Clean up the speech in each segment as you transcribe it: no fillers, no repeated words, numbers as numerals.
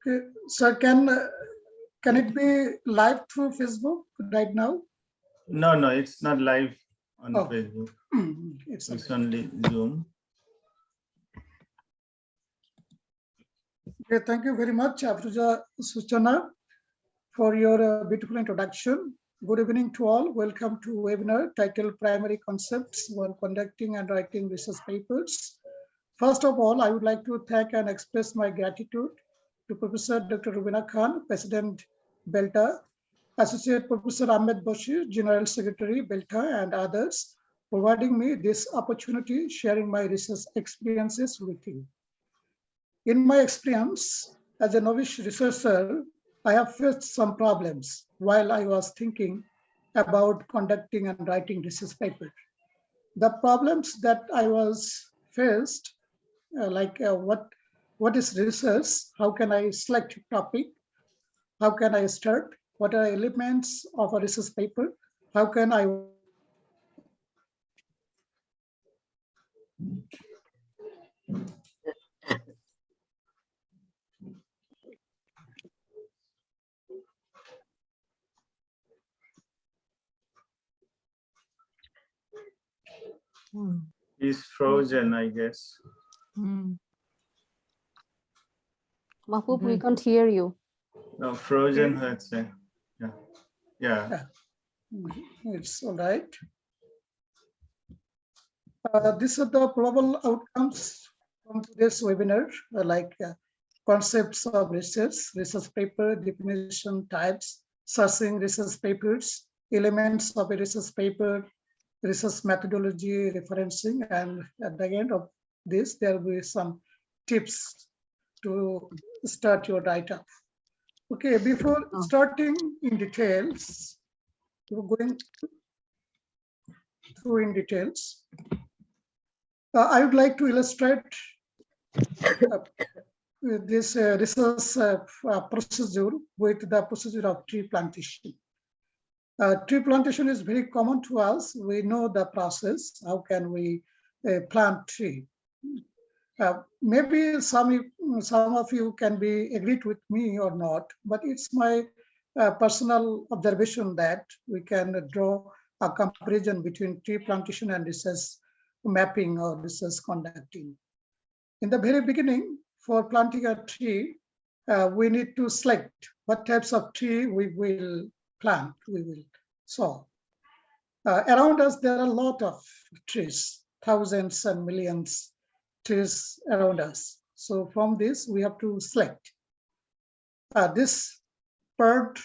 Okay. Sir, can it be live through Facebook right now? No, it's not live on Oh. Facebook. It's only Zoom. Okay, thank you very much, Afruja Suchana, for your beautiful introduction. Good evening to all. Welcome to webinar titled Primary Concepts while Conducting and Writing Research Papers. First of all, I would like to thank and express my gratitude to Professor Dr. Rubina Khan, President, BELTA, Associate Professor Ahmed Bashir, General Secretary, BELTA, and others, providing me this opportunity, sharing my research experiences with you. In my experience as a novice researcher, I have faced some problems while I was thinking about conducting and writing research paper. The problems that I was faced, what is research? How can I select topic? How can I start? What are elements of a research paper? How can I He's frozen, I guess. Mahbub, we can't hear you. No, frozen, let's say. Yeah. It's all right. These are the probable outcomes from today's webinar, concepts of research paper, definition types, sourcing research papers, elements of a research paper, research methodology, referencing, and at the end of this, there will be some tips to start your write-up. Okay, before starting in details, we're going through in details. I would like to illustrate this research procedure with the procedure of tree plantation. Tree plantation is very common to us. We know the process. How can we plant tree? Maybe some of you can be agreed with me or not, but it's my personal observation that we can draw a comparison between tree plantation and research mapping or research conducting. In the very beginning, for planting a tree, we need to select what types of tree we will plant, we will sow. Around us, there are a lot of trees, thousands and millions trees around us. So from this, we have to select. This part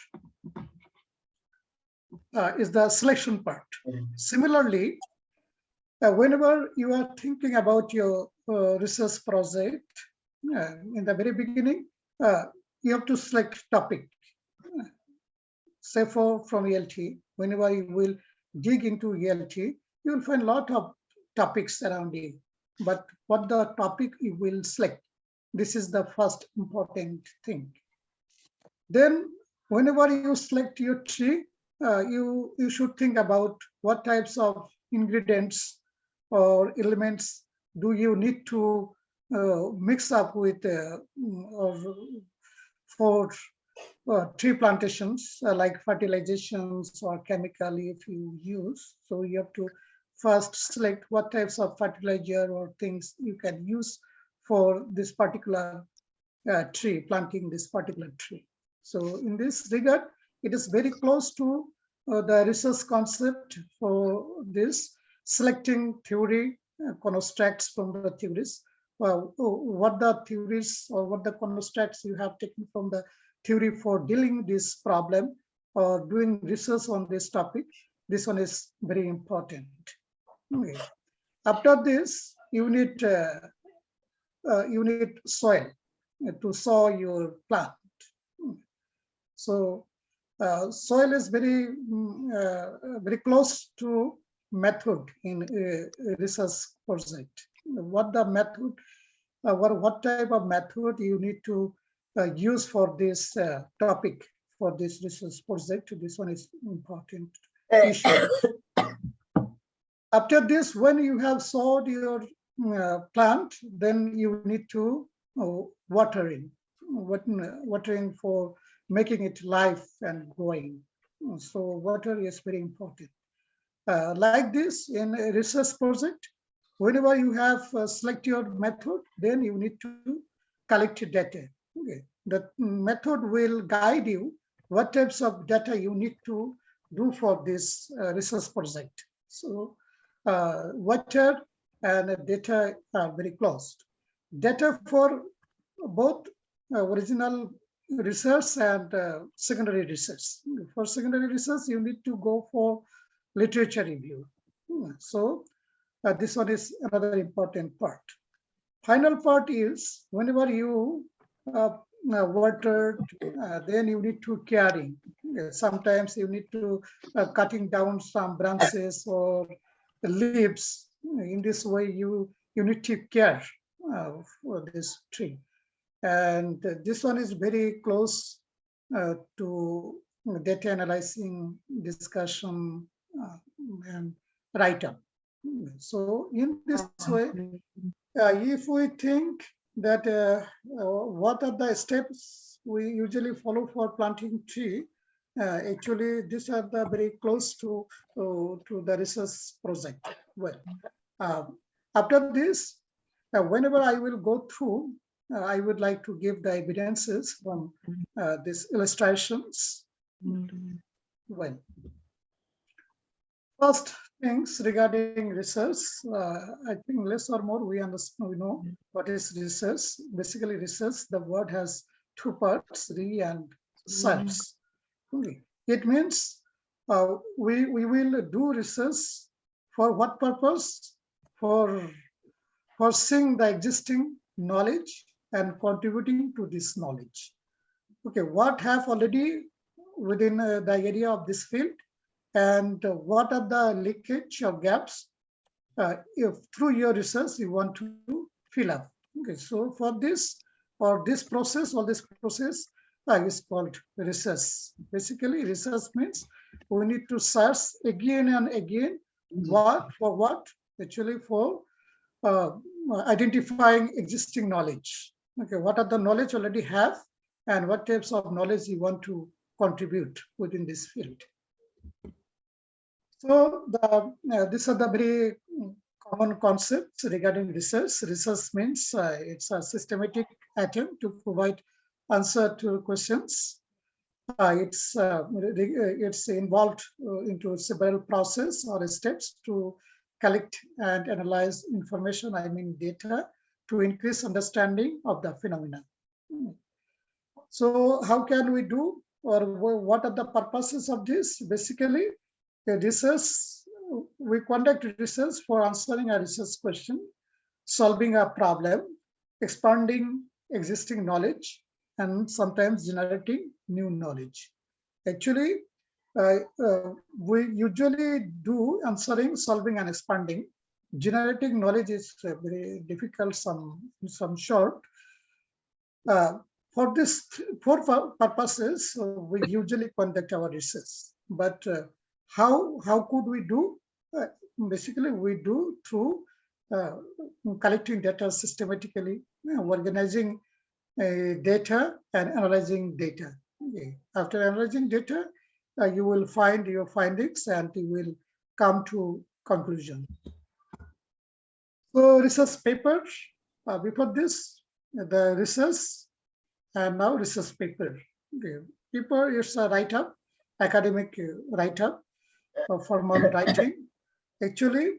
is the selection part. Similarly, whenever you are thinking about your research project, in the very beginning, you have to select topic. Say from ELT, whenever you will dig into ELT, you will find a lot of topics around you. But what the topic you will select, this is the first important thing. Then, whenever you select your tree, you should think about what types of ingredients or elements do you need to mix up with for tree plantations, like fertilizations or chemical if you use. So you have to first select what types of fertilizer or things you can use for this particular tree, planting this particular tree. So in this regard, it is very close to the research concept for this, selecting theory, constructs from the theories, what the theories or what the constructs you have taken from the theory for dealing this problem or doing research on this topic. This one is very important. Okay. After this, you need soil to sow your plant. So soil is very close to method in a research project. What the method, what type of method you need to use for this topic, for this research project. This one is important issue. After this, when you have sowed your plant, then you need to water in. watering for making it live and growing. So water is very important. Like this in a research project, whenever you have select your method, then you need to collect data. Okay. The method will guide you what types of data you need to do for this research project. So water and data are very close. Data for both original research and secondary research. For secondary research, you need to go for literature review. So this one is another important part. Final part is whenever you watered, then you need to caring. Sometimes you need to cutting down some branches or leaves. In this way, you need to care for this tree. And this one is very close to data analyzing, discussion, and write-up. So in this way, if we think that what are the steps we usually follow for planting tree, actually these are the very close to the research project. Well, after this, whenever I will go through, I would like to give the evidences from these illustrations. Well, first things regarding research, I think less or more we understand, we know what is research. Basically, research, the word has two parts, re and search. Okay. It means we will do research for what purpose? For seeing the existing knowledge and contributing to this knowledge. Okay, what have already within the area of this field, and what are the leakage or gaps if through your research you want to fill up. Okay, so for this or this process is called research. Basically, research means we need to search again and again what actually for identifying existing knowledge. Okay, what are the knowledge already have, and what types of knowledge you want to contribute within this field. So these are the very common concepts regarding research. Research means it's a systematic attempt to provide answer to questions. It's involved into several process or steps to collect and analyze information, I mean data, to increase understanding of the phenomena. So how can we do, or what are the purposes of this? Basically, we conduct research for answering a research question, solving a problem, expanding existing knowledge, and sometimes generating new knowledge. Actually, we usually do answering, solving, and expanding. Generating knowledge is very difficult, some short. For this, for purposes, we usually conduct our research. But how could we do? Basically, we do through collecting data systematically, organizing data and analyzing data. Okay. After analyzing data, you will find your findings and you will come to conclusion. So research paper, before this, the research, and now research paper. Okay. Paper is a write-up, academic write-up, formal writing. Actually,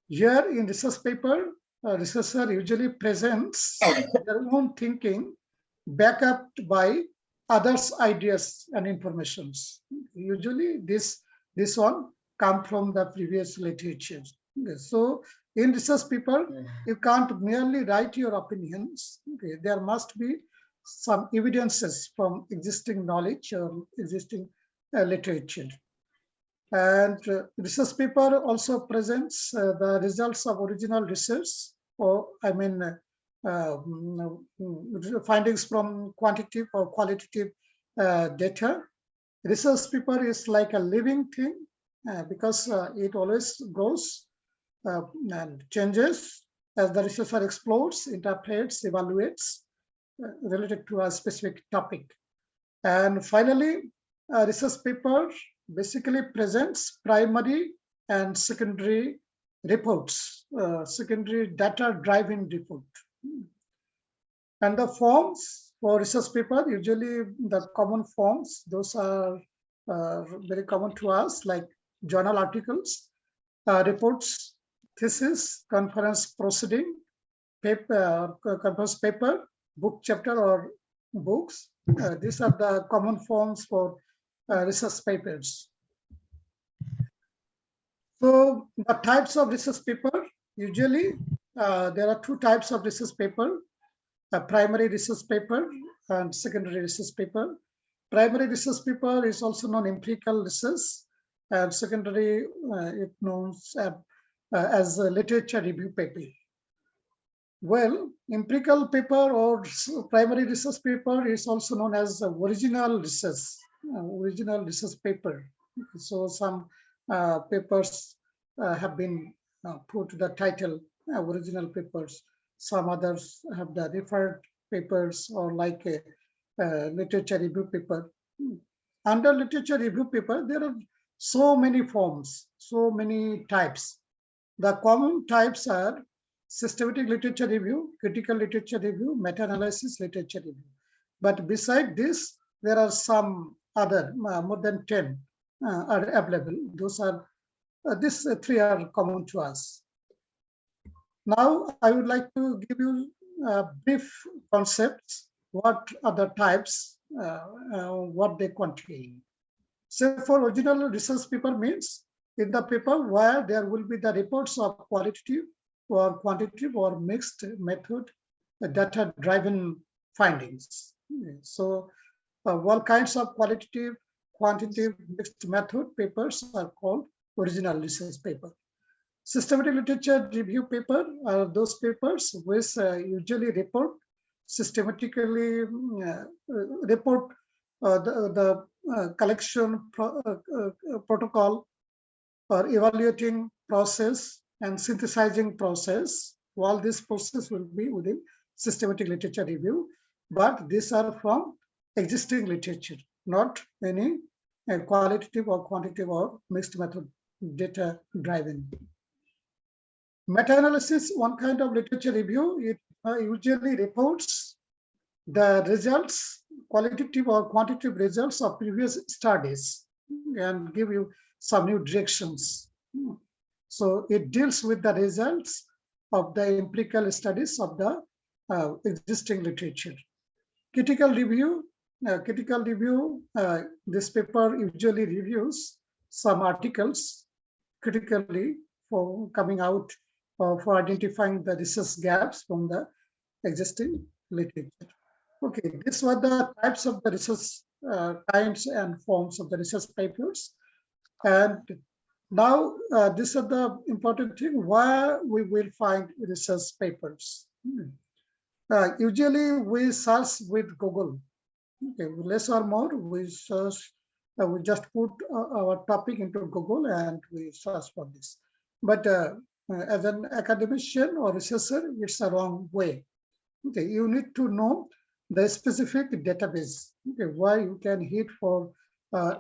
here in research paper, researcher usually presents their own thinking backed up by others' ideas and informations. Usually, this one come from the previous literature. Okay. So, in research paper, you can't merely write your opinions. Okay. There must be some evidences from existing knowledge or existing literature. And research paper also presents the results of original research, or I mean, findings from quantitative or qualitative data. Research paper is like a living thing because it always grows and changes as the researcher explores, interprets, evaluates, related to a specific topic. And finally, a research paper basically presents primary and secondary reports, secondary data-driven report. And the forms for research paper, usually the common forms, those are very common to us, like journal articles, reports, thesis, conference proceeding, paper, conference paper, book chapter or books. These are the common forms for research papers. So the types of research paper, usually there are two types of research paper, a primary research paper and secondary research paper. Primary research paper is also known empirical research, and secondary it known as a literature review paper. Well, empirical paper or primary research paper is also known as original research paper. So some papers have been put the title original papers. Some others have the referred papers or like a literature review paper. Under literature review paper, there are so many forms, so many types. The common types are systematic literature review, critical literature review, meta-analysis literature review. But beside this, there are some other, more than 10 are available. Those are, these three are common to us. Now, I would like to give you brief concepts, what are the types, what they contain. So for original research paper means in the paper where there will be the reports of qualitative or quantitative or mixed method data-driven findings. So all kinds of qualitative, quantitative, mixed method papers are called original research paper. Systematic literature review paper are those papers which usually report systematically report the collection protocol or evaluating process and synthesizing process. All this process will be within systematic literature review, but these are from existing literature, not any qualitative or quantitative or mixed method data driven. Meta-analysis, one kind of literature review, it usually reports the results, qualitative or quantitative results of previous studies and give you some new directions. So it deals with the results of the empirical studies of the existing literature. Critical review, this paper usually reviews some articles critically for coming out for identifying the research gaps from the existing literature. Okay, these were the types of the research kinds and forms of the research papers. And now these are the important thing where we will find research papers. Usually we search with Google. Okay, less or more, we search, we just put our topic into Google and we search for this. But as an academician or researcher, it's a wrong way. Okay, you need to know the specific database, okay, where you can hit for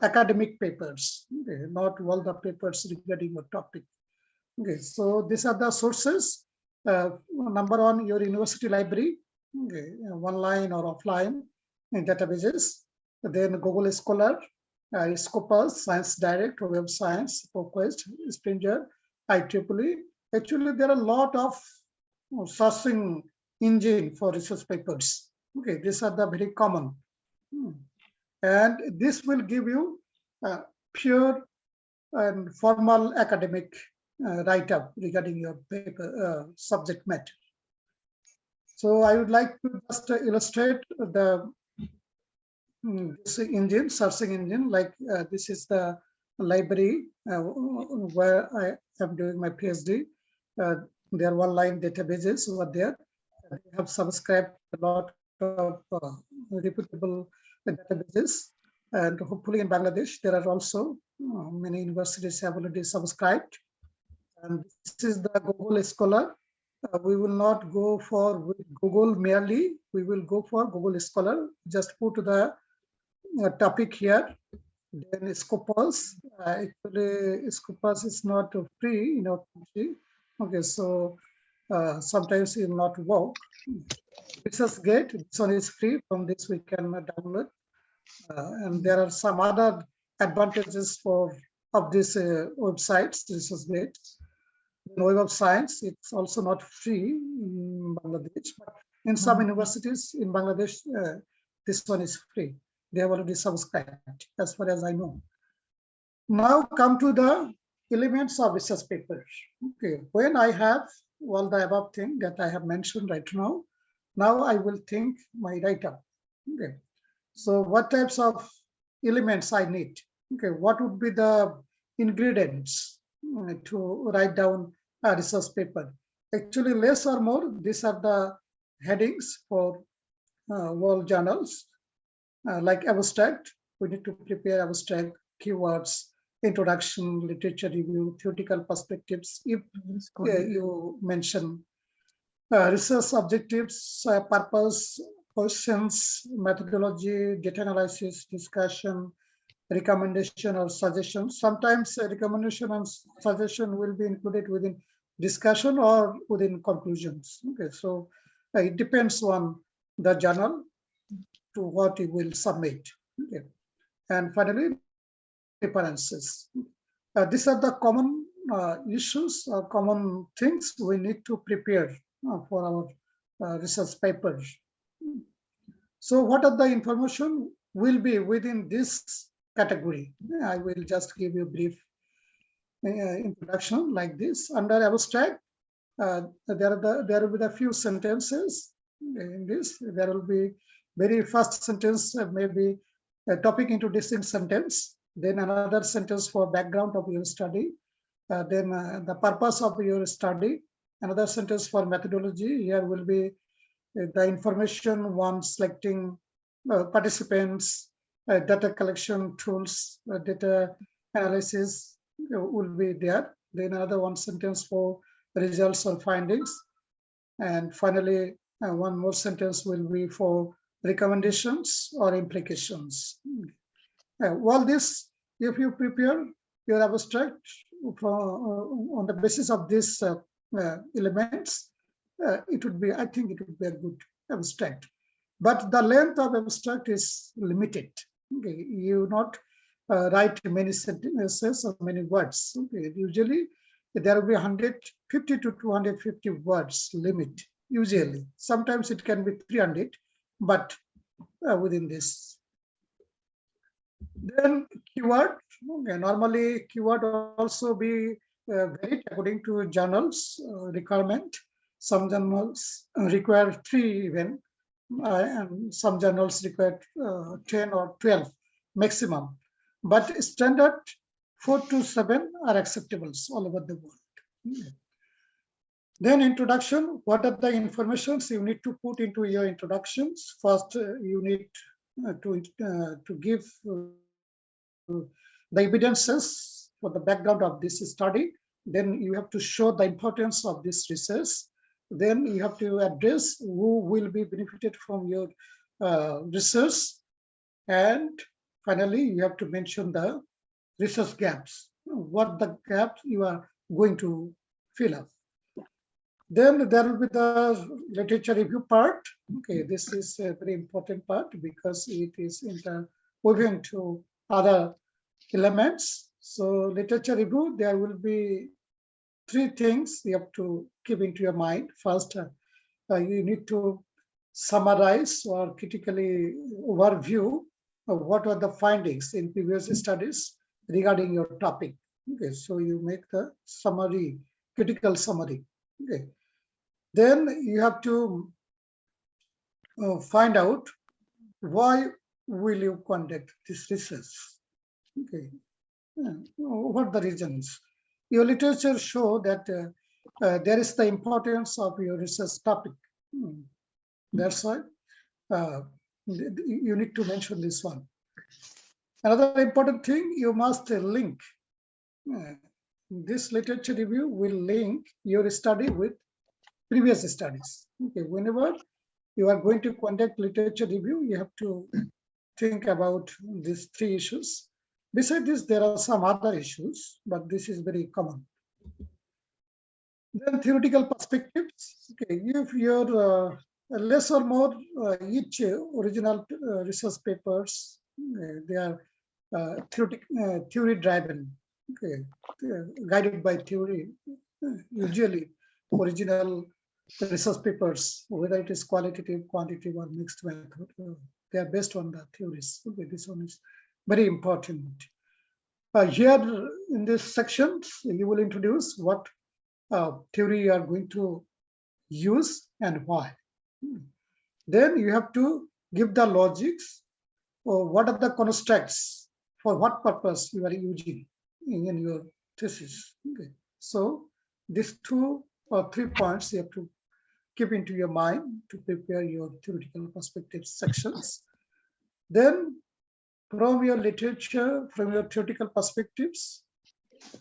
academic papers, okay, not all the papers regarding your topic. Okay, so these are the sources. Number one, your university library, okay, online or offline databases. Then Google Scholar, Scopus, Science Direct, Web Science, ProQuest, Springer, IEEE. Actually, there are a lot of sourcing engine for research papers. Okay, these are the very common. And this will give you pure and formal academic write-up regarding your paper subject matter. So I would like to just illustrate the this engine, searching engine, like this is the library where I am doing my PhD. There are online databases over there. They have subscribed a lot of reputable databases, and hopefully in Bangladesh there are also many universities have already subscribed. And this is the Google Scholar. we will not go for Google merely. We will go for Google Scholar. Just put the topic here. Then Scopus. Actually, Scopus is not free in our country. Okay, so sometimes it will not work. ResearchGate, this one is free. From this we can download. And there are some other advantages of this websites, ResearchGate. Web of Science, it's also not free in Bangladesh, but in some universities in Bangladesh, this one is free. They have already subscribed, as far as I know. Now come to the elements of research papers. Okay, when I have all the above thing that I have mentioned right now I will think my write-up. Okay, so what types of elements I need? Okay, what would be the ingredients to write down a research paper? Actually, less or more, these are the headings for all journals. Like abstract, we need to prepare abstract, keywords, introduction, literature review, theoretical perspectives. If you mention research objectives, purpose, questions, methodology, data analysis, discussion, recommendation or suggestion. Sometimes a recommendation and suggestion will be included within discussion or within conclusions. Okay, so it depends on the journal to what it will submit. Okay. And finally, references. These are the common issues or common things we need to prepare for our research papers. So what are the information will be within this category? I will just give you a brief introduction like this. Under abstract, there will be a few sentences in this. There will be very first sentence, maybe a topic introducing sentence, then another sentence for background of your study, then the purpose of your study, another sentence for methodology. Here will be the information one selecting participants, data collection tools, data analysis will be there. Then another one sentence for results or findings. And finally, one more sentence will be for recommendations or implications. All this, if you prepare your abstract on the basis of these elements, it would be, I think it would be a good abstract. But the length of abstract is limited. Okay, you not write many sentences or many words. Okay, usually there will be 150 to 250 words limit. Usually, sometimes it can be 300, but within this. Then keyword. Okay, normally keyword also be varied according to journals requirement. Some journals require 3 even, and some journals require 10 or 12 maximum. But standard 4 to 7 are acceptable all over the world. Then introduction, what are the informations you need to put into your introductions? First, you need to give the evidences for the background of this study. Then you have to show the importance of this research. Then you have to address who will be benefited from your research. And finally, you have to mention the research gaps, what the gaps you are going to fill up. Then there will be the literature review part. Okay, this is a very important part because it is interwoven to other elements. So literature review, there will be 3 things you have to keep into your mind. First, you need to summarize or critically overview of what are the findings in previous studies regarding your topic. Okay, so you make the summary, critical summary. Okay. Then you have to find out why will you conduct this research. Okay, what are the reasons? Your literature show that there is the importance of your research topic. That's why you need to mention this one. Another important thing, you must link. This literature review will link your study with previous studies. Okay, whenever you are going to conduct literature review, you have to think about these three issues. Besides this, there are some other issues, but this is very common. Then theoretical perspectives. Okay, if you're less or more each original research papers, they are theory driven, okay, guided by theory. Usually, original research papers, whether it is qualitative, quantitative, or mixed method, they are based on the theories. Okay, this one is very important. Here in this section, you will introduce what theory you are going to use and why. Then you have to give the logics, or what are the constructs, for what purpose you are using in your thesis. Okay. So these 2 or 3 points you have to keep into your mind to prepare your theoretical perspective sections. Then from your literature, from your theoretical perspectives,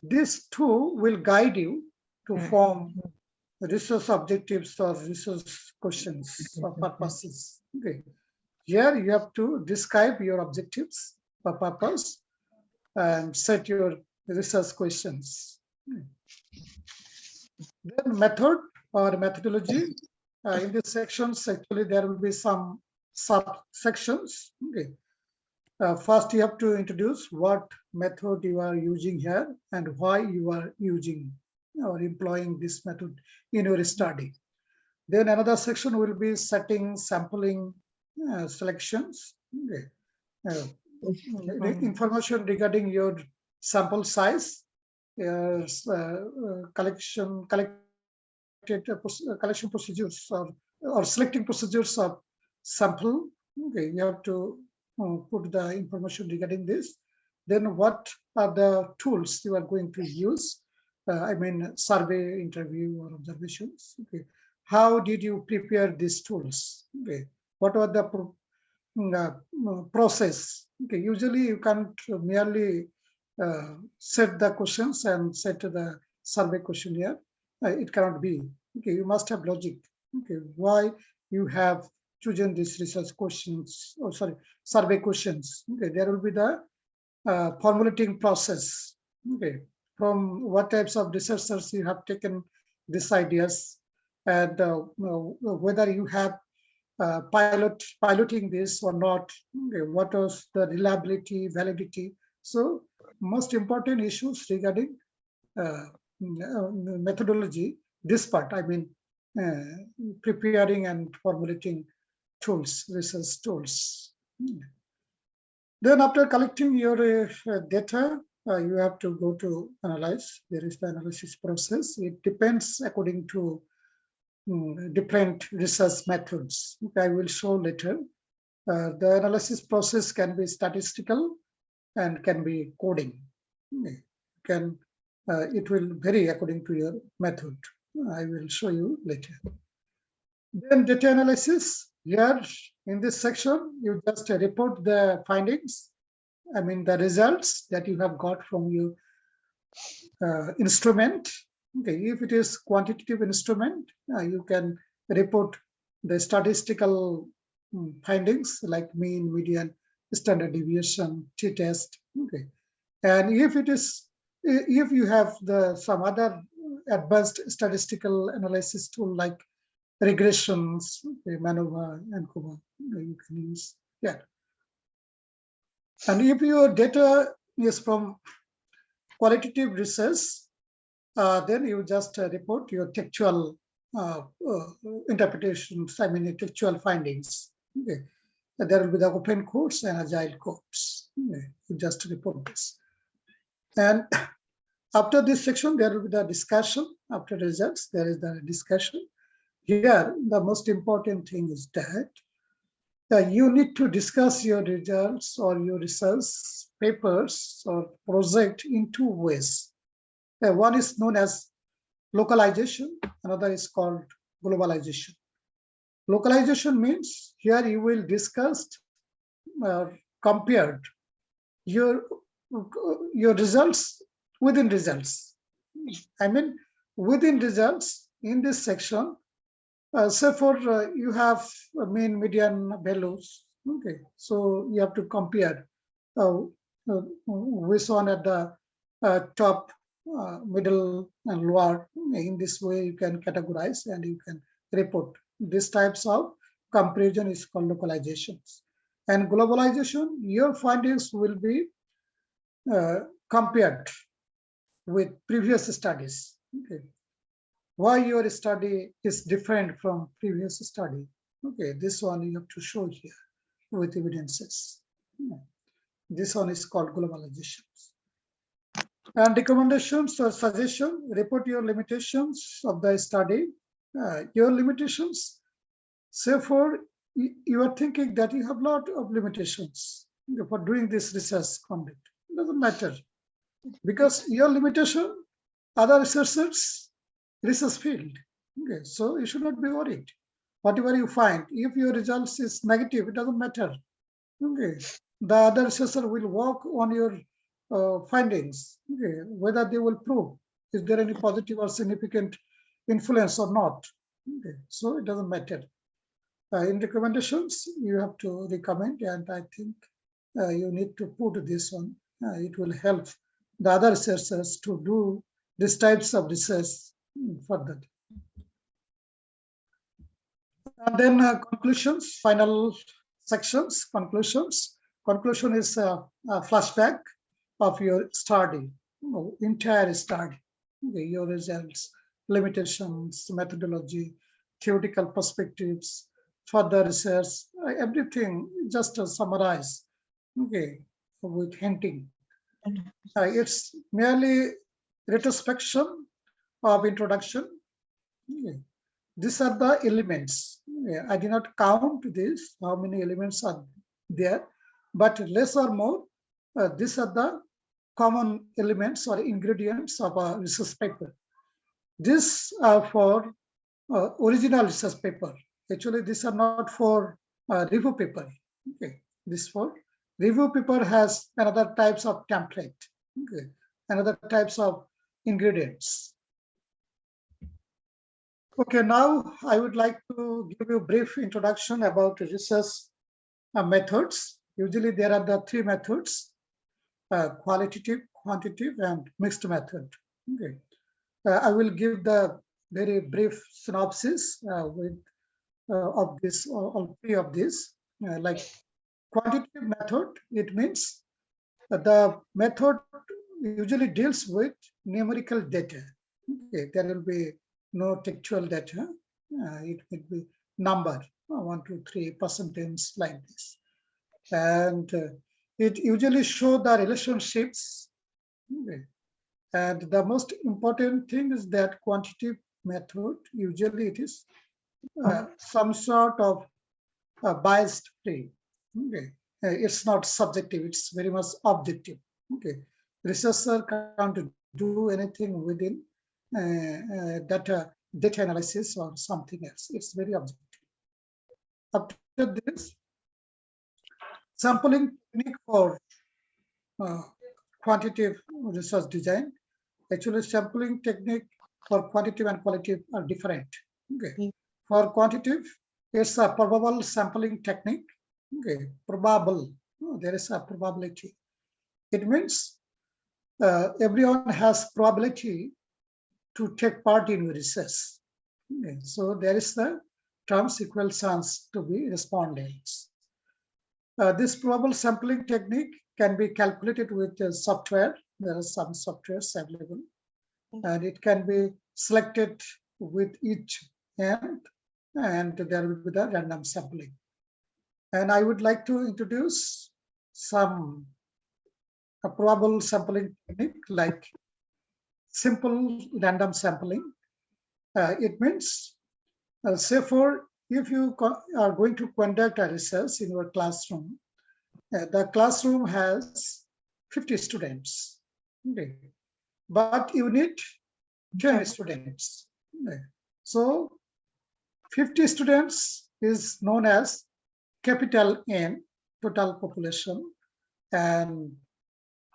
these 2 will guide you to form research objectives or research questions or purposes. Okay. Here you have to describe your objectives or purpose and set your research questions. Then method or methodology. In these sections, actually, there will be some subsections. Okay. First, you have to introduce what method you are using here and why you are using or employing this method in your study. Then another section will be setting, sampling, selections. Okay. The information regarding your sample size, collection procedures, or selecting procedures of sample. Okay, you have to put the information regarding this. Then what are the tools you are going to use? I mean, survey, interview, or observations. Okay, how did you prepare these tools? Okay, what are the process? Okay, usually you can't merely set the questions and set the survey questionnaire. It cannot be. Okay, you must have logic. Okay, why you have chosen these research questions, or sorry, survey questions. Okay, there will be the formulating process. Okay, from what types of researchers you have taken these ideas, and whether you have piloting this or not. Okay, what was the reliability, validity? So most important issues regarding methodology, this part, I mean, preparing and formulating tools, research tools. Then after collecting your data, you have to go to analyze. There is the analysis process. It depends according to different research methods. I will show later. The analysis process can be statistical and can be coding. It will vary according to your method. I will show you later. Then data analysis. Here in this section, you just report the findings. I mean the results that you have got from your instrument. Okay, if it is quantitative instrument, you can report the statistical findings like mean, median, standard deviation, t-test. Okay, and if it is, if you have some other advanced statistical analysis tool like regressions, okay, MANOVA and COVA, you can use. Yeah, and if your data is from qualitative research, then you just report your textual interpretations, I mean textual findings. Okay. There will be the open codes and agile codes. Okay. You just report this. And after this section, there will be the discussion. After results, there is the discussion. Here, the most important thing is that you need to discuss your results or your research papers or project in 2 ways. One is known as localization, another is called globalization. Localization means here you will discuss compared your results within results. I mean, within results in this section, Say for you have mean, median values. Okay, so you have to compare which one at the top, middle, and lower. In this way, you can categorize and you can report. These types of comparison is called localizations. And globalization, your findings will be compared with previous studies. Okay. Why your study is different from previous study. Okay, this one you have to show here with evidences. This one is called globalizations. And recommendations or suggestion, report your limitations of the study. Your limitations, say for you are thinking that you have a lot of limitations for doing this research conduct. It doesn't matter because your limitation, other researchers research field. Okay, so you should not be worried. Whatever you find, if your results is negative, it doesn't matter. Okay, the other researcher will work on your findings. Okay, whether they will prove is there any positive or significant influence or not. Okay, so it doesn't matter. In recommendations, you have to recommend, and I think you need to put this one. It will help the other researchers to do these types of research further. And then conclusions, final sections, conclusions. Conclusion is a flashback of your study, entire study, okay, your results, limitations, methodology, theoretical perspectives, further research, everything just to summarize, okay, with hinting. It's merely retrospection of introduction. Okay. These are the elements. I did not count this, how many elements are there, but less or more, these are the common elements or ingredients of a research paper. These are for original research paper. Actually, these are not for review paper. Okay, this for review paper has another types of template. Okay, another types of ingredients. Okay, now I would like to give you a brief introduction about research methods. Usually there are the three methods, qualitative, quantitative, and mixed method. Okay. I will give the very brief synopsis of this, all three of these. Like quantitative method, it means the method usually deals with numerical data. Okay, there will be no textual data. It will be number, 1, 2, 3, percentage, like this. And it usually show the relationships. Okay. And the most important thing is that quantitative method, usually it is some sort of biased free. Okay. It's not subjective, it's very much objective. Okay. Researcher can't do anything within data analysis or something else. It's very objective. After this, sampling technique for quantitative research design. Actually, sampling technique for quantitative and qualitative are different. Okay. For quantitative, it's a probable sampling technique. Okay, probable. There is a probability. It means everyone has probability to take part in research. Okay. So there is the terms equal chance to be respondents. This probable sampling technique can be calculated with software. There are some softwares available, and it can be selected with each end, and there will be the random sampling. And I would like to introduce some probable sampling technique like simple random sampling. It means, say for if you are going to conduct a research in your classroom, the classroom has 50 students, okay. But you need 10 students. Okay. So 50 students is known as capital N, total population, and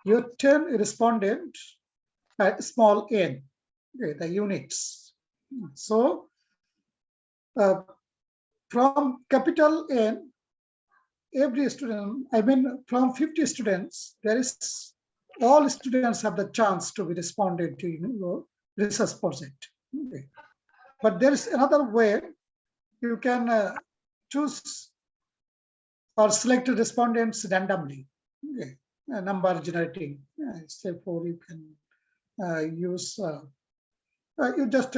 your 10 respondent, small n, okay, the units. So from capital N, every student, I mean, from 50 students, all students have the chance to be responded to your research project. Okay. But there is another way you can choose or select respondents randomly. Okay. Number generating. Therefore, you can use, you just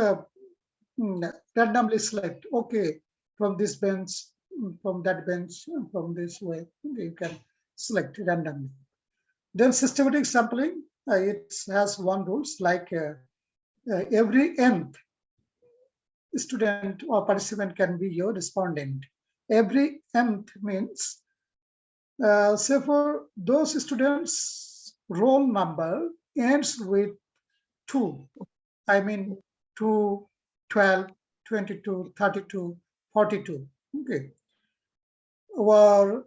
randomly select, okay, from this bench, from that bench, from this way, you can select randomly. Then systematic sampling, it has one rules like every nth student or participant can be your respondent. Every nth means, say for those students, roll number ends with 2. I mean 2, 12, 22, 32, 42. Okay. Or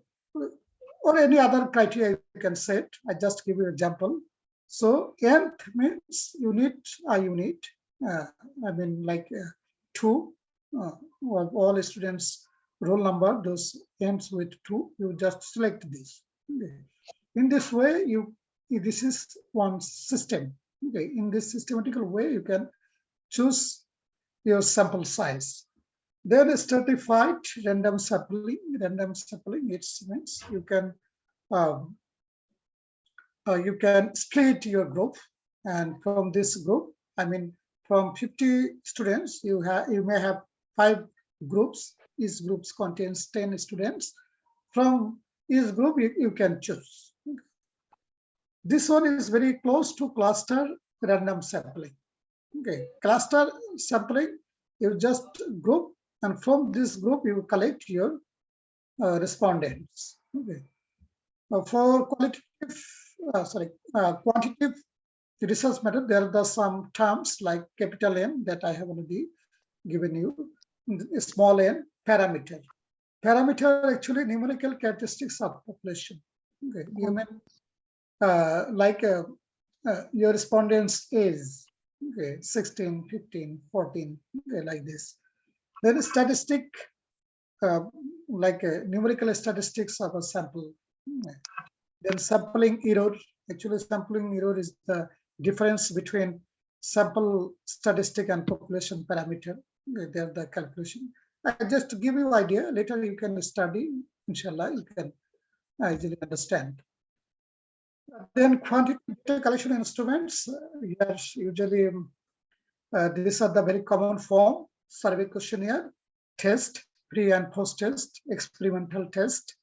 any other criteria you can set. I just give you an example. So nth means unit a unit. I mean like 2. All students roll number, those ends with 2. You just select this. Okay. In this way, this is one system. Okay. In this systematical way, you can choose your sample size. Then stratified random sampling. Random sampling, it means you can split your group, and from this group, I mean, from 50 students, you may have 5 groups. Each group contains 10 students. From each group, you can choose. This one is very close to cluster random sampling. Okay, cluster sampling, you just group, and from this group you collect your respondents. Okay. For quantitative research method, there are some terms like capital N that I have already given you. Small n, parameter. Parameter actually numerical characteristics of population. Okay. You mean your respondents is, okay, 16, 15, 14, okay, like this. Then statistic, numerical statistics of a sample. Then sampling error. Actually, sampling error is the difference between sample statistic and population parameter. They're the calculation. I just to give you idea. Later you can study. Inshallah, you can easily understand. Then quantitative collection instruments. Yes, usually these are the very common form: survey questionnaire, test, pre and post test, experimental test,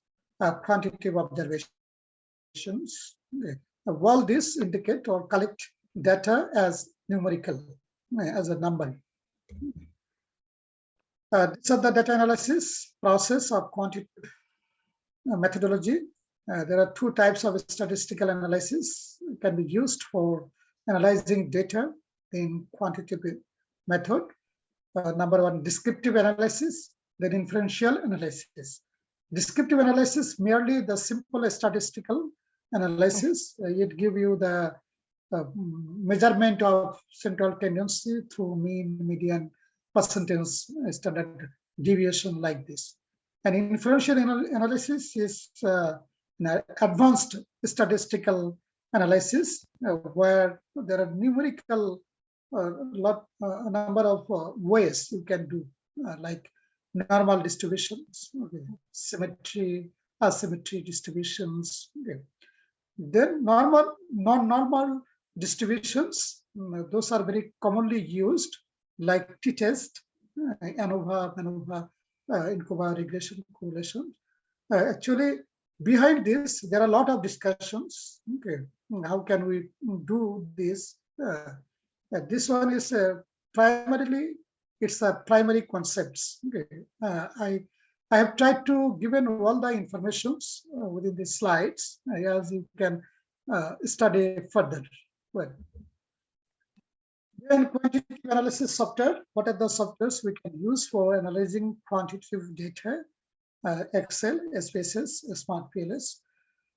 quantitative observations. All this indicate or collect data as numerical, as a number. These are the data analysis process of quantitative methodology. There are 2 types of statistical analysis can be used for analyzing data in quantitative method. Number 1, descriptive analysis, then inferential analysis. Descriptive analysis, merely the simple statistical analysis. It give you the measurement of central tendency through mean, median, percentage, standard deviation like this. And inferential analysis is advanced statistical analysis where there are numerical a number of ways you can do, like normal distributions, okay, symmetry, asymmetry distributions. Okay. Then normal, non-normal distributions, those are very commonly used, like t-test, ANOVA, MANOVA, INCOVA, regression, correlation. Actually, behind this, there are a lot of discussions. Okay, how can we do this? This one is primarily, it's a primary concepts. Okay, I have tried to given all the informations within the slides, as you can study further. Well, then quantitative analysis software. What are the softwares we can use for analyzing quantitative data? Excel, SPSS, Smart PLS,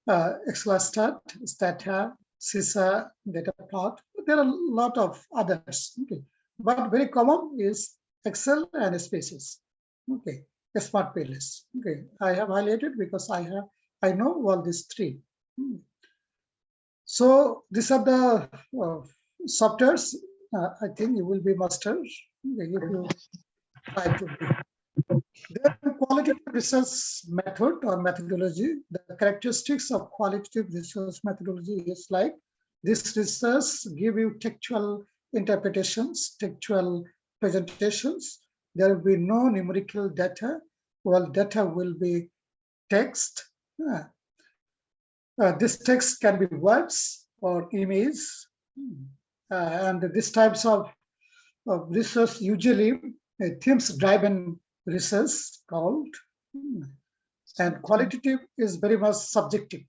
XLStat, Stata, CISA, data plot. There are a lot of others. Okay. But very common is Excel and SPSS. Okay, a smart playlist. Okay, I have highlighted because I know all these three. So these are the softwares. I think you will be master if you try to do. Then qualitative research method or methodology. The characteristics of qualitative research methodology is like this research give you textual interpretations, textual presentations. There will be no numerical data. Well, data will be text. This text can be words or image. And these types of research usually themes-driven research called, and qualitative is very much subjective.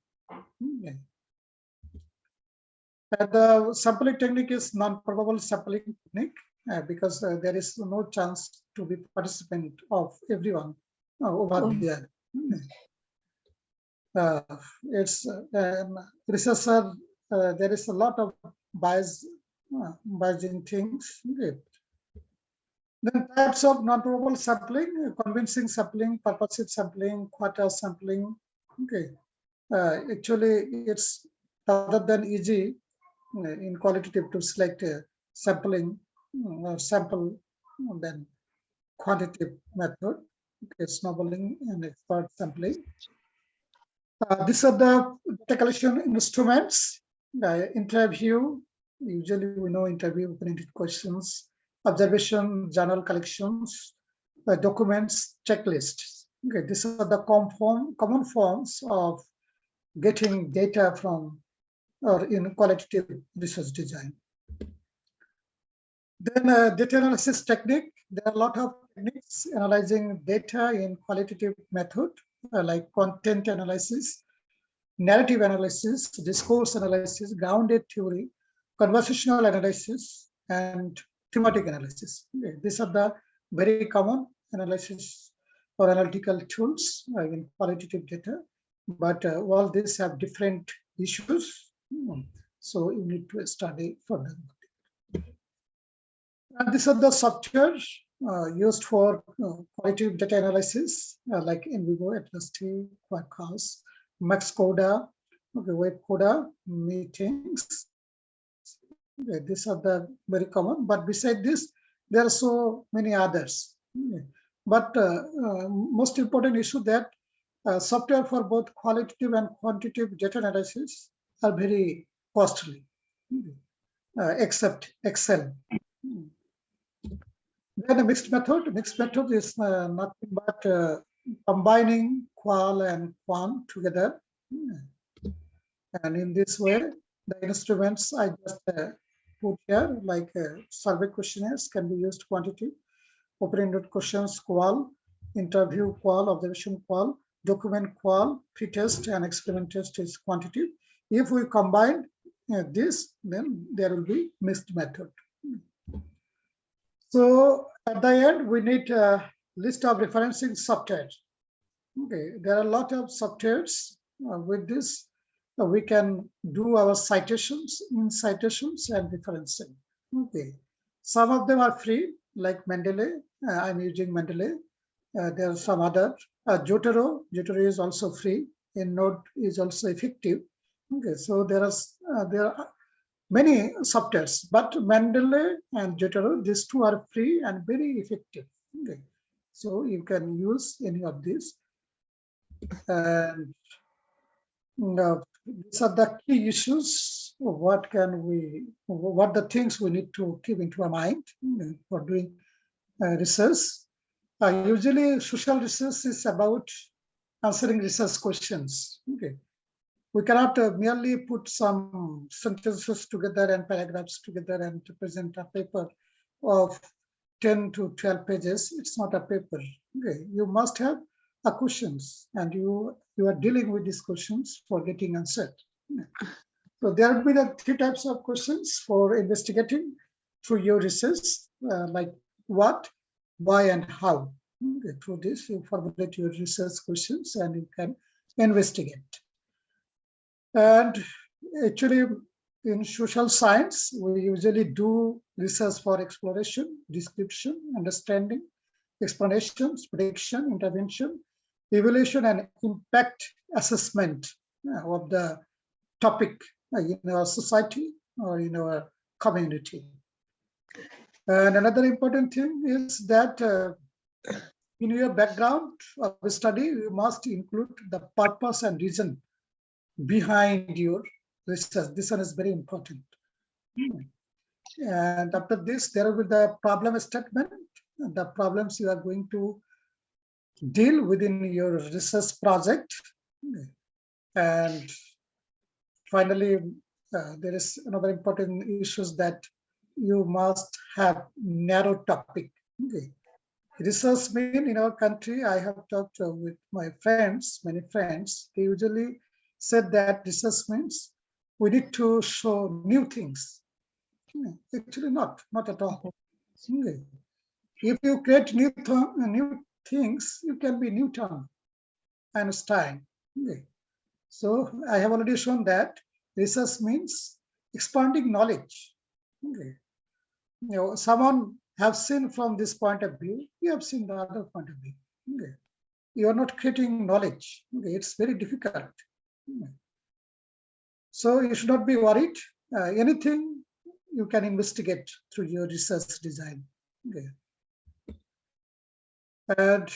And the sampling technique is non-probable sampling technique because there is no chance to be participant of everyone over there. It's researcher. There is a lot of bias in things. Okay. Then types of non-probable sampling: convincing sampling, purposive sampling, quarter sampling. Okay, actually, it's rather than easy in qualitative to select sampling or sample than quantitative method. Okay, snowballing and expert sampling. These are the data collection instruments. Interview, usually we know interview, open-ended questions, observation, journal collections, documents, checklists. Okay, these are the common forms of getting data from or in qualitative research design. Then data analysis technique. There are a lot of techniques analyzing data in qualitative method, like content analysis, narrative analysis, discourse analysis, grounded theory, conversational analysis, and thematic analysis. Okay, these are the very common analysis or analytical tools in qualitative data, but all these have different issues. So you need to study further. And these are the software used for qualitative data analysis, like NVivo, Atlas-T, Quarkcast, MaxCoda, okay, WebCoda, Meetings. Okay, these are the very common. But beside this, there are so many others. Okay. But most important issue that software for both qualitative and quantitative data analysis are very costly, except Excel. Then a mixed method. Mixed method is nothing but combining qual and quant together. And in this way, the instruments I just put here, like survey questionnaires, can be used quantitative, open-ended questions qual, interview qual, observation qual, document qual, pre-test and experiment test is quantitative. If we combine this, then there will be mixed method. So at the end, we need a list of referencing software. Okay, there are a lot of softwares. With this, we can do our citations, in citations and referencing. Okay, some of them are free, like Mendeley. I'm using Mendeley. There are some other. Jotaro is also free. EndNote is also effective. Okay, so there are many softwares, but Mendeley and Jotaro, these two are free and very effective. Okay, so you can use any of these. And these are the key issues. What the things we need to keep into our mind for doing research. Usually, social research is about answering research questions. Okay, we cannot merely put some sentences together and paragraphs together and to present a paper of 10 to 12 pages. It's not a paper. Okay, you must have questions, and you are dealing with these questions for getting answered. So there will be the three types of questions for investigating through your research, like what, why, and how. Okay, through this, you formulate your research questions and you can investigate. And actually, in social science, we usually do research for exploration, description, understanding, explanations, prediction, intervention, evaluation, and impact assessment of the topic in our society or in our community. And another important thing is that in your background of study, you must include the purpose and reason behind your research. This one is very important. And after this, there will be the problem statement, the problems you are going to deal within your research project. And finally, there is another important issues that you must have narrow topic. Okay. Research mean in our country, I have talked with my friends, many friends, they usually said that research means we need to show new things. Actually not at all. Okay. If you create new things, you can be Newton, Einstein. Okay. So I have already shown that research means expanding knowledge. Okay. Someone have seen from this point of view, you have seen the other point of view. Okay. You are not creating knowledge. Okay. It's very difficult. Okay. So you should not be worried. Anything you can investigate through your research design. Okay. And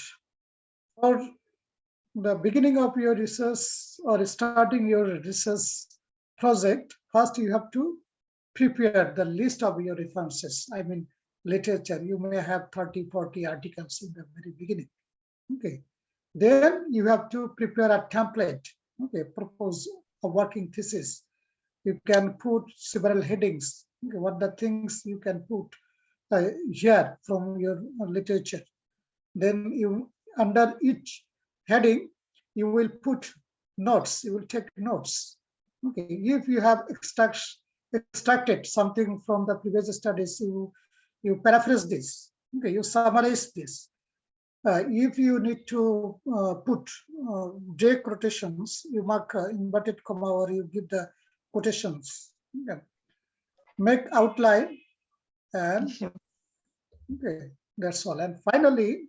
for the beginning of your research or starting your research project, first you have to prepare the list of your references. I mean, literature. You may have 30, 40 articles in the very beginning. Okay. Then you have to prepare a template. Okay. Propose a working thesis. You can put several headings. Okay. What the things you can put here from your literature. Then you, under each heading, you will put notes. You will take notes. Okay. If you have extracted something from the previous studies, you paraphrase this. Okay. You summarize this. If you need to put J quotations, you mark inverted comma or you give the quotations. Okay. Make outline and okay, that's all. And finally,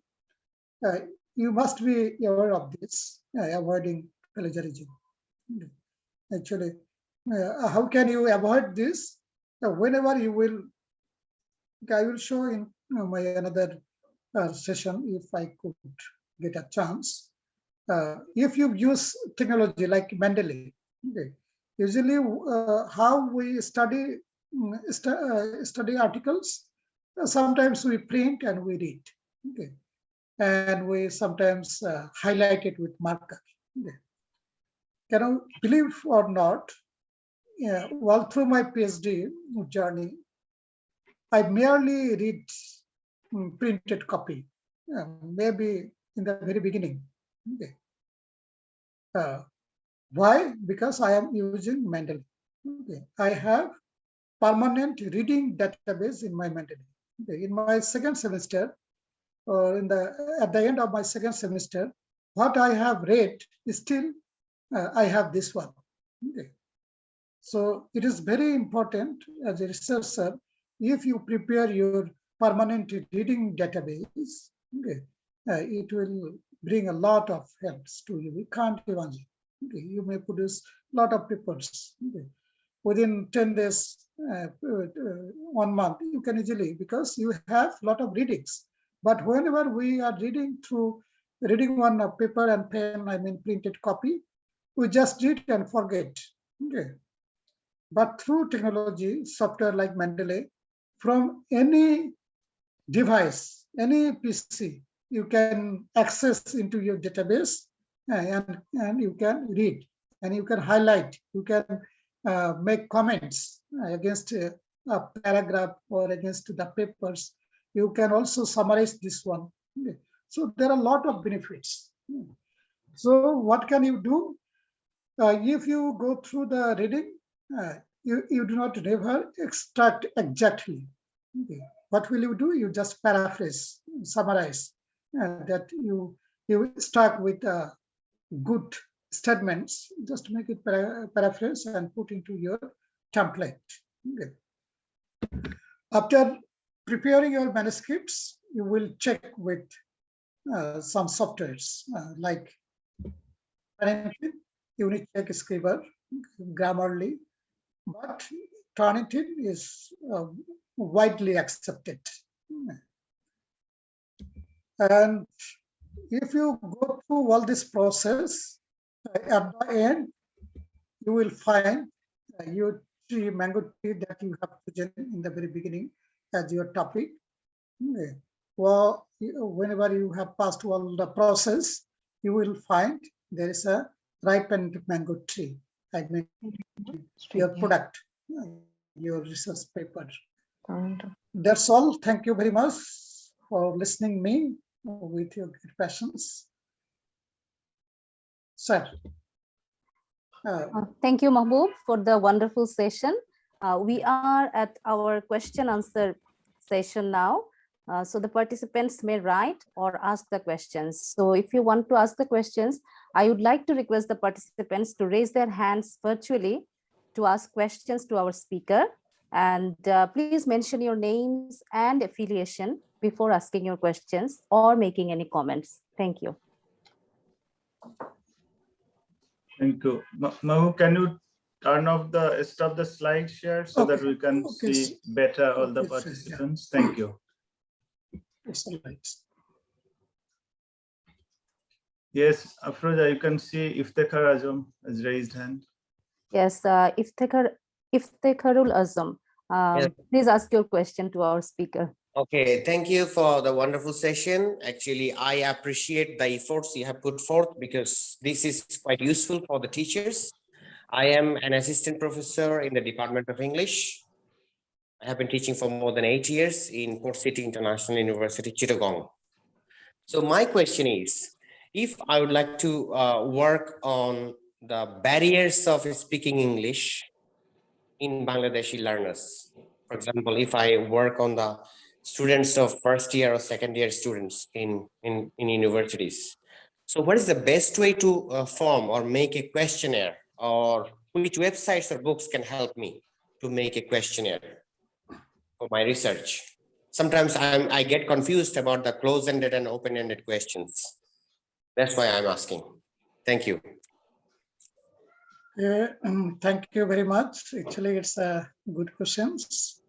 you must be aware of this, avoiding plagiarism. Okay. Actually, how can you avoid this? Whenever you will, I will show in my another session if I could get a chance. If you use technology like Mendeley, okay, usually how we study study articles, sometimes we print and we read, okay, and we sometimes highlight it with marker. Okay. Can you believe or not? All through my PhD journey, I merely read printed copy, maybe in the very beginning. Okay. Why? Because I am using Mendeley. Okay. I have permanent reading database in my Mendeley. Okay. In my second semester, or at the end of my second semester, what I have read is still I have this one. Okay. So it is very important as a researcher, if you prepare your permanent reading database, okay, it will bring a lot of helps to you. We can't imagine. Okay, you may produce a lot of papers. Okay. Within 10 days, 1 month, you can easily, because you have a lot of readings. But whenever we are reading one paper and pen, I mean printed copy, we just read and forget. Okay. But through technology, software like Mendeley, from any device, any PC, you can access into your database and you can read and you can highlight, you can make comments against a paragraph or against the papers. You can also summarize this one. Okay. So there are a lot of benefits. So what can you do? If you go through the reading, you do not never extract exactly. Okay. What will you do? You just paraphrase, summarize that you start with good statements, just make it paraphrase and put into your template. Okay. After preparing your manuscripts, you will check with some softwares like Unit Check Scriber, Grammarly, but Turnitin is widely accepted. And if you go through all this process, at the end, you will find your mango tree that you have chosen in the very beginning as your topic. Well, whenever you have passed all the process, you will find there is a ripened mango tree. I mean, your product, your research paper. That's all. Thank you very much for listening me with your great passions. Sir. Thank you, Mahbub, for the wonderful session. We are at our question answer session now. So the participants may write or ask the questions. So if you want to ask the questions, I would like to request the participants to raise their hands virtually to ask questions to our speaker. And please mention your names and affiliation before asking your questions or making any comments. Thank you. Thank you. Mahu, can you stop the slide share so that we can see better all the participants? Yeah. Thank you. It's all right. Yes, Afroja, you can see Iftekhar Azam has raised hand. Yes, Iftekharul Azam, Yes. please ask your question to our speaker. Okay, thank you for the wonderful session. Actually, I appreciate the efforts you have put forth because this is quite useful for the teachers. I am an assistant professor in the Department of English. I have been teaching for more than 8 years in Port City International University, Chittagong. So my question is, if I would like to work on the barriers of speaking English in Bangladeshi learners, for example, if I work on the students of first year or second year students in universities. So what is the best way to form or make a questionnaire, or which websites or books can help me to make a questionnaire for my research? Sometimes I get confused about the close-ended and open-ended questions. That's why I'm asking. Thank you. Thank you very much. Actually, it's a good questions.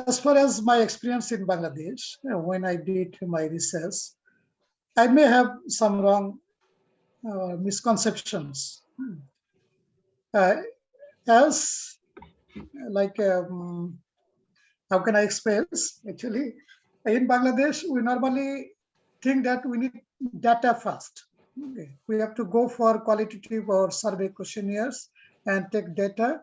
As far as my experience in Bangladesh, when I did my research, I may have some wrong misconceptions. As like, how can I express? Actually, in Bangladesh, we normally think that we need data first. Okay. We have to go for qualitative or survey questionnaires and take data.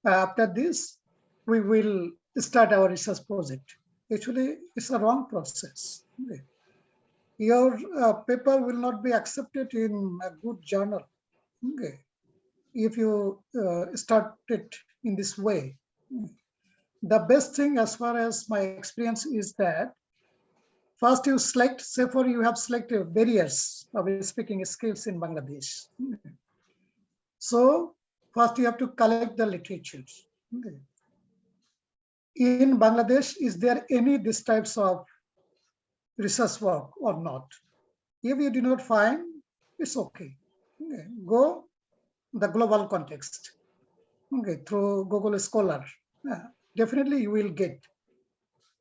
After this, we will start our research project. Actually, it's a wrong process. Okay. Your paper will not be accepted in a good journal. Okay. If you start it in this way. The best thing as far as my experience is that first you select, say for you have selected barriers of speaking skills in Bangladesh. So first you have to collect the literature. Okay. In Bangladesh, is there any these types of research work or not? If you do not find, it's okay. Okay. Go the global context. Okay, through Google Scholar. Definitely you will get.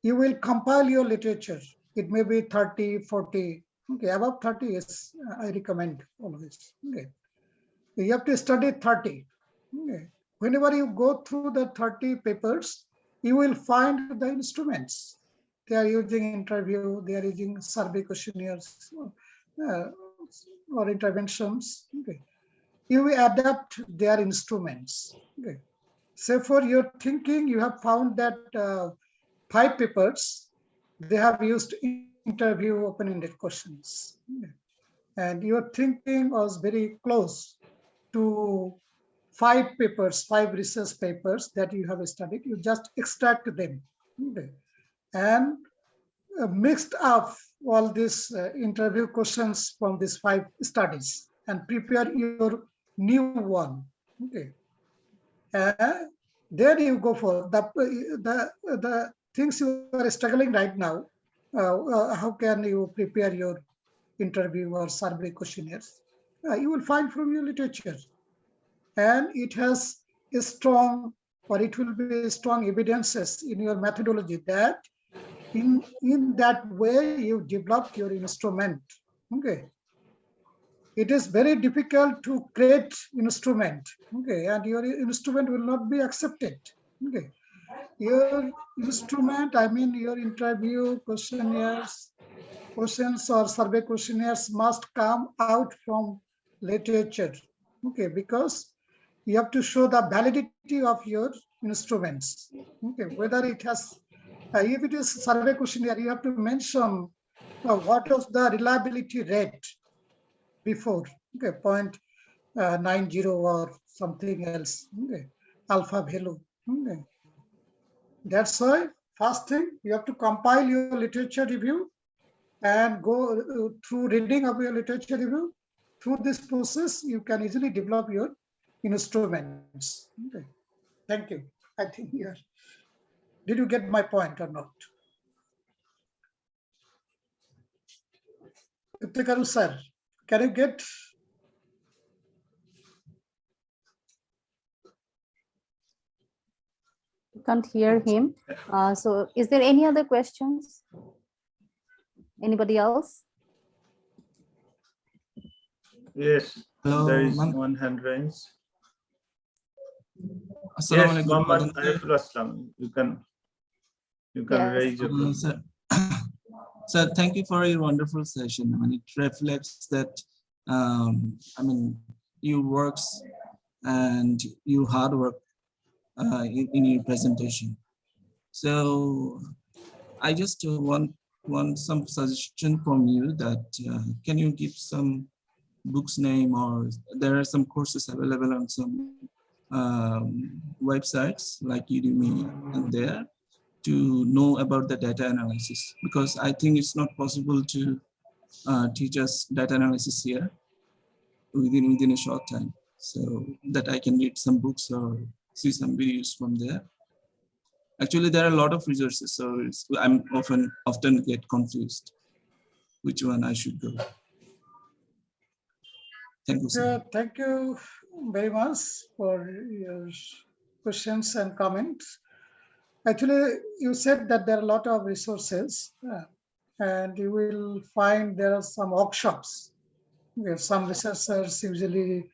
You will compile your literature. It may be 30, 40. Okay, above 30 is I recommend always. Okay. You have to study 30. Okay. Whenever you go through the 30 papers, you will find the instruments. They are using interview, they are using survey questionnaires or interventions. Okay. You will adapt their instruments. Okay. So for your thinking, you have found that 5 papers, they have used interview open-ended questions. Okay. And your thinking was very close to 5 papers, 5 research papers that you have studied. You just extract them. Okay. And mixed up all these interview questions from these 5 studies and prepare your new one. Okay. Then you go for the things you are struggling right now, how can you prepare your interview or survey questionnaires? You will find from your literature, and it has a strong, or it will be strong evidences in your methodology that in that way you develop your instrument. Okay, it is very difficult to create instrument. Okay, and your instrument will not be accepted. Okay, your instrument, I mean your interview questionnaires, questions or survey questionnaires must come out from literature. Okay, because you have to show the validity of your instruments. Okay, whether it has, if it is survey questionnaire, you have to mention what was the reliability rate before. Okay, 0.90 or something else. Okay, alpha value. Okay, that's why first thing you have to compile your literature review and go through reading of your literature review. Through this process, you can easily develop your instruments. Okay. Thank you. I think yes. Did you get my point or not? Ittikaru sir, can you get? Can't hear him. So is there any other questions? Anybody else? Yes, Hello, there is ma'am. one hand raised. Assalamu Yes, alaikum, Muhammad Madam. Ariful Aslam, you can Yes. raise your hand. Sir, sir, thank you for your wonderful session. I mean, it reflects that, your works and your hard work in your presentation. So I just want some suggestion from you that can you give some books name, or there are some courses available on some websites like Udemy and there to know about the data analysis, because I think it's not possible to teach us data analysis here within a short time. So that I can read some books or see some videos from there. Actually, there are a lot of resources, so I'm often get confused which one I should go. Thank you, sir. Thank you very much for your questions and comments. Actually, you said that there are a lot of resources, and you will find there are some workshops. Some researchers usually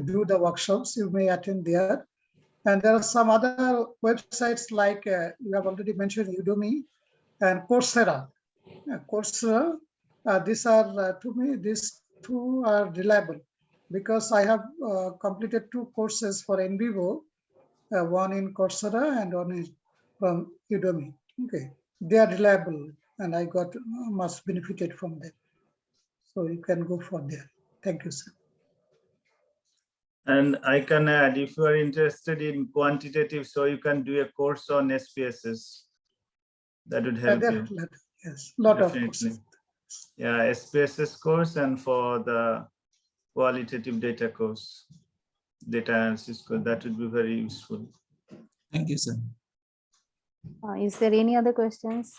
do the workshops. You may attend there. And there are some other websites like you have already mentioned Udemy and Coursera. Coursera, these are, to me, these two are reliable because I have completed 2 courses for NVivo, one in Coursera and one is from Udemy. Okay, they are reliable and I got much benefited from them. So you can go for there. Thank you, sir. And I can add, if you are interested in quantitative, so you can do a course on SPSS. That would help you. Yes, lot Definitely. of courses. Yeah, SPSS course and for the qualitative data course, data analysis course, that would be very useful. Thank you, sir. Is there any other questions?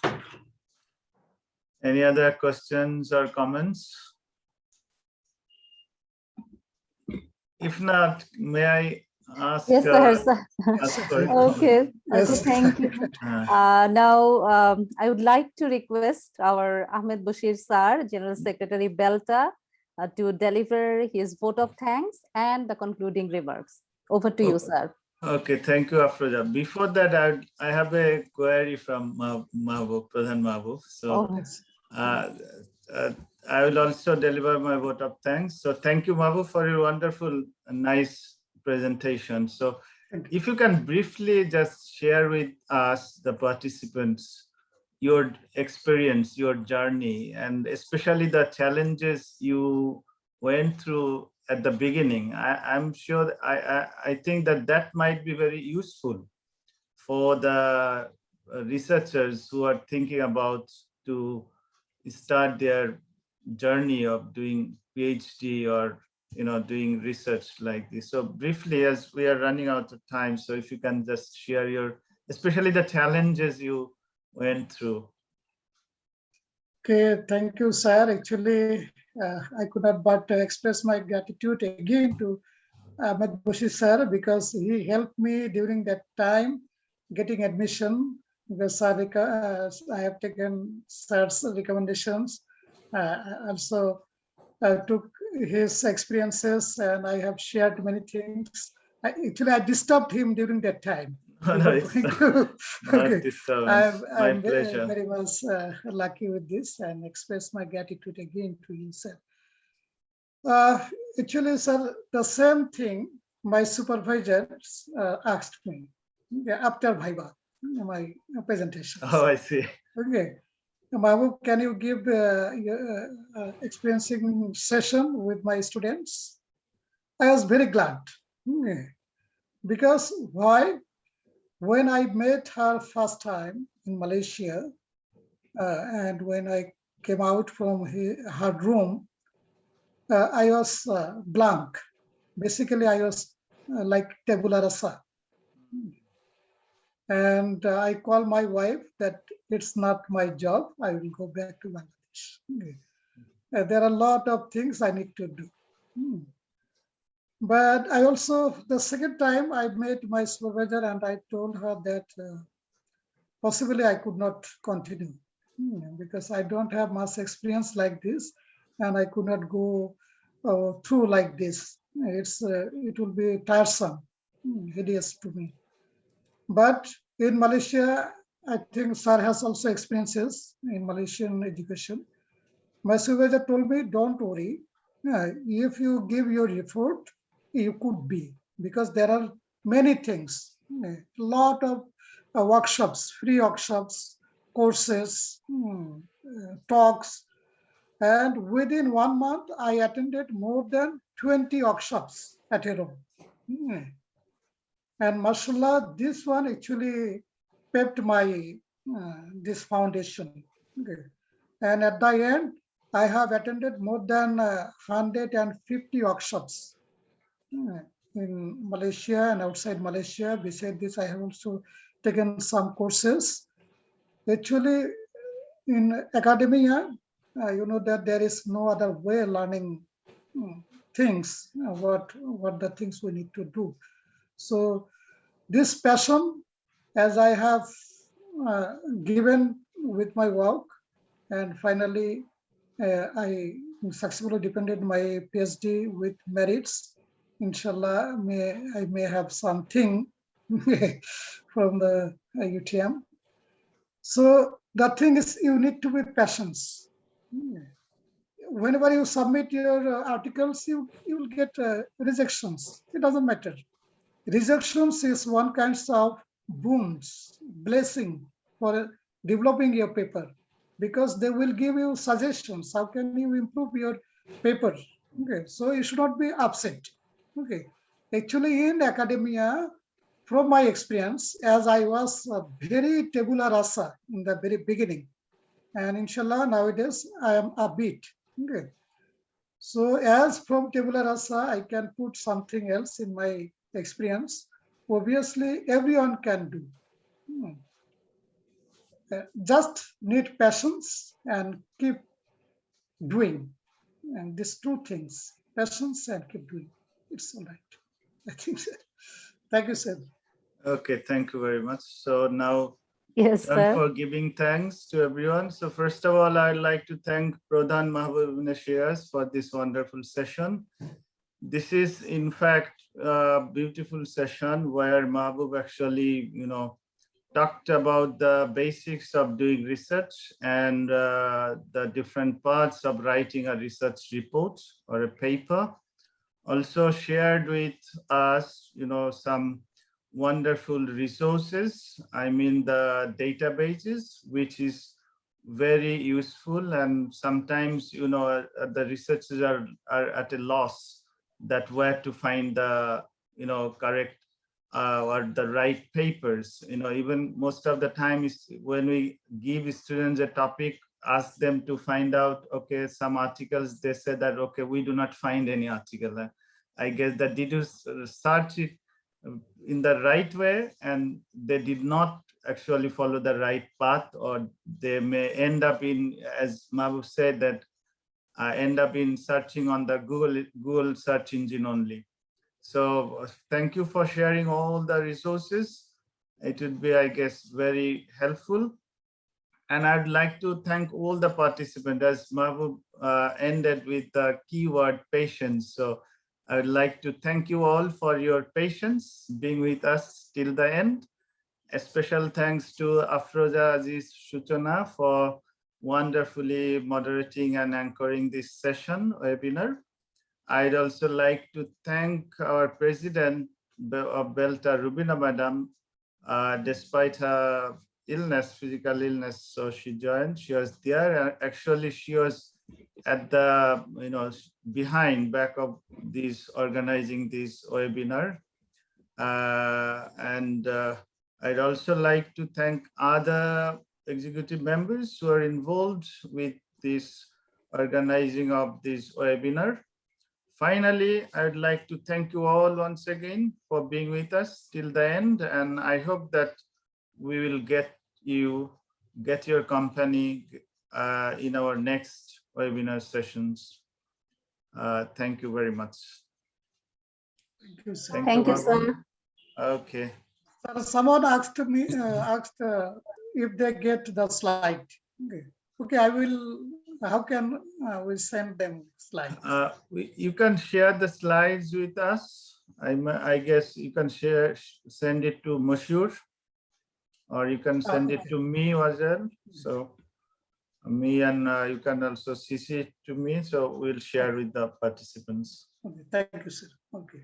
Any other questions or comments? If not, may I ask? Yes, sir. ask for a Okay. Yes. Okay, thank you. Now, I would like to request our Ahmed Bashir sir, General Secretary BELTA, to deliver his vote of thanks and the concluding remarks. Over to you, sir. Okay, thank you, Afroja. Before that, I have a query from Mahbub, Pradhan Mahbub. So I will also deliver my vote of thanks. So thank you, Mahbub, for your wonderful and nice presentation. So if you can briefly just share with us, the participants, your experience, your journey, and especially the challenges you went through at the beginning. I'm sure that I think that might be very useful for the researchers who are thinking about to start their journey of doing PhD or doing research like this. So briefly, as we are running out of time, so if you can just share your, especially the challenges you went through. Okay, thank you, sir. Actually, I could not but express my gratitude again to Ahmed Bushi sir, because he helped me during that time getting admission, because I have taken sir's recommendations. Also took his experiences, and I have shared many things. Actually, I disturbed him during that time. No, before it's going to- not okay. disturbance. My I'm pleasure. very much lucky with this, and express my gratitude again to you, sir. Actually, sir, the same thing my supervisors asked me after Viva, my presentations. Oh, I see. Okay. Mahbub, can you give your experiencing session with my students? I was very glad. Because why? When I met her first time in Malaysia, and when I came out from her room, I was blank. Basically, I was like tabula rasa. And I called my wife that it's not my job. I will go back to Bangladesh. There are a lot of things I need to do. But I also, the second time I met my supervisor and I told her that possibly I could not continue because I don't have much experience like this, and I could not go through like this. It will be tiresome, hideous to me. But in Malaysia, I think sir has also experiences in Malaysian education. My supervisor told me, don't worry. If you give your effort, you could be, because there are many things, a lot of workshops, free workshops, courses, talks. And within 1 month, I attended more than 20 workshops at a room. And mashallah, this one actually paved my this foundation. Okay. And at the end, I have attended more than 150 workshops in Malaysia and outside Malaysia. Besides this, I have also taken some courses. Actually, in academia, you know that there is no other way learning things, what the things we need to do. So this passion, as I have given with my work, and finally I successfully defended my PhD with merits. Inshallah, I may have something from the UTM. So the thing is, you need to be patient. Whenever you submit your articles, you will get rejections. It doesn't matter. Rejections is one kind of boons, blessing for developing your paper, because they will give you suggestions. How can you improve your paper? Okay, so you should not be upset. Okay, actually in academia, from my experience, as I was very tabula rasa in the very beginning, and inshallah nowadays I am a bit. Okay. So as from tabula rasa, I can put something else in my experience. Obviously, everyone can do. Just need patience and keep doing. And these two things, patience and keep doing. It's all right. I think so. Thank you, sir. Okay, thank you very much. So now Yes, time sir. for giving thanks to everyone. So first of all, I'd like to thank Pradhan Mahbub for this wonderful session. This is, in fact, a beautiful session where Mahbub actually, talked about the basics of doing research and the different parts of writing a research report or a paper. Also shared with us, some wonderful resources. I mean, the databases, which is very useful, and sometimes, the researchers are at a loss that where to find the, correct or the right papers. Even most of the time is when we give students a topic, ask them to find out, okay, some articles, they said that, okay, we do not find any article. I guess that did you search it in the right way, and they did not actually follow the right path, or they may end up in, as Mahbub said, that end up in searching on the Google search engine only. So thank you for sharing all the resources. It would be, I guess, very helpful. And I'd like to thank all the participants, as Mahbub ended with the keyword patience. So I would like to thank you all for your patience being with us till the end. A special thanks to Afroza Aziz Suchana for wonderfully moderating and anchoring this session webinar. I'd also like to thank our president of BELTA, Rubina Madam, despite her illness, physical illness. So she joined, she was there. And actually, she was at the, back of this, organizing this webinar. I'd also like to thank other executive members who are involved with this organizing of this webinar. Finally, I would like to thank you all once again for being with us till the end, and I hope that we will get your company in our next webinar sessions. Thank you very much. Thank you, sir. Thank you, Mahbub. sir. Okay. Sir, someone asked me if they get the slide. Okay, I will. How can we send them slides? You can share the slides with us. I guess you can send it to Mashur, or you can send it to me as well. So me, and you can also CC it to me. So we'll share with the participants. Okay, thank you, sir. Okay.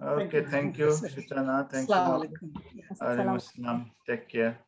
Okay, thank you, Suchana. Thank you. Assalamu alaikum. Alaikum assalam. Take care.